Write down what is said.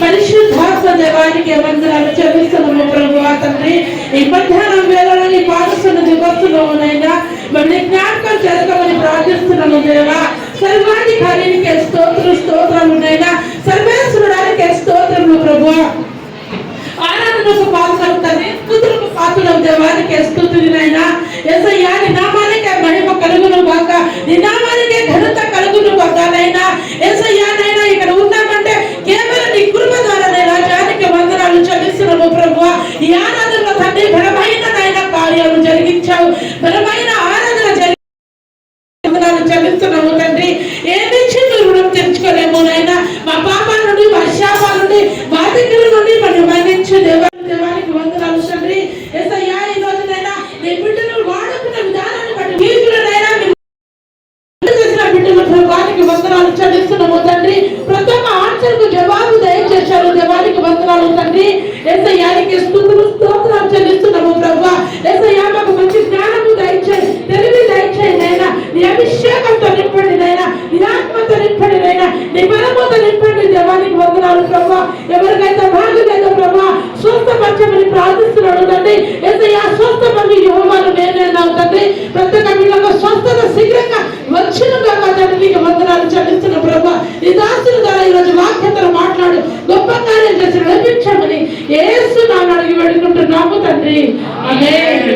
పరిశుద్ధాత్మ దేవానికి వందనాలు చెల్లిస్తున్నాము ప్రభువా తండ్రి. ఈ మధ్యాహ్నం వేళలో నీ పాదస్తున్న దివసంలోనైనా మమ్మల్ని జ్ఞాపకం చేసుకోమని ప్రార్థిస్తున్నాము దేవా. సర్వాధికారికి స్తోత్రమునైనా సర్వేశ్వరుడానికి స్తోత్రములు ప్రభువా. ఆనందకు పాత్రలు తండ్రి, స్తుతులకు పాత్రలు దేవానికి స్తుతులైనా. యేసయ్యా నీ నామానికే మహిమ కలుగును గాక, నీ నామానికే ఘనత కలుగును గాకనైనా. యేసయ్యానైనా ఇక్కడ ఉన్నామంటే కేవలం నీ కృప ద్వారానే రాజానికి వందనాలు చెల్లిస్తున్నాము ప్రభువా. ఈ ఆరాధనలో తండ్రి బలమైన కార్యాలు జరిగించావు, బలమైన ఆరాధన వందనాలు చెల్లిస్తున్నాము తండ్రి. ఏమి చిన్న రుణం తెచ్చుకోలేము నైనా. మా పాపాల నుండి, మా శాపాల నుండి, మా దగ్గర నుండి మనం మన్నించు దేవానికి వందనాలు తండ్రి. యేసయ్యా ఈ రోజునైనా నీ బిడ్డను వాడుకున్న విధానాన్ని బట్టి వీరులనైనా చేసిన బిడ్డల ప్రభువానికి వందనాలు చెల్లిస్తున్నాము తండ్రి. ప్రతి ఒక్క ఆన్సర్కు జవాబు దయచేశారు దేవానికి వందనాలు తండ్రి. యేసయ్యానికి స్తుతులు స్తోత్రాలు చెల్లిస్తున్నాము ప్రభువా. యేసయ్యా మాకు మంచి జ్ఞానము దయచేయి, తెలివి దయచేయి నైనా. నీ అభిషేకంతో నింపండి నైనా, నీ ఆత్మతో నింపండి నైనా, నీ బలముతో నింపండి దేవానికి వందనాలు ప్రభువా. ఎవరికైతే బాగులేదో ప్రభువా స్వస్థపరచమని ప్రార్థిస్తున్నాడు తండ్రి. యేసయ్యా స్వస్థపడి యెహోవాను నేనే తండ్రి. ప్రతి ఒక్క బిడ్డకు స్వస్థత శీఘ్ర మీకు వందనాలు చెల్లిస్తున్న ప్రభా. ఈ దాసుల ద్వారా ఈరోజు వాక్యతను మాట్లాడు గొప్ప కార్యం చేసి నడిపించమని యేసు నామమున అడిగి వేడుకుంటున్నాము తండ్రి. ఆమేన్.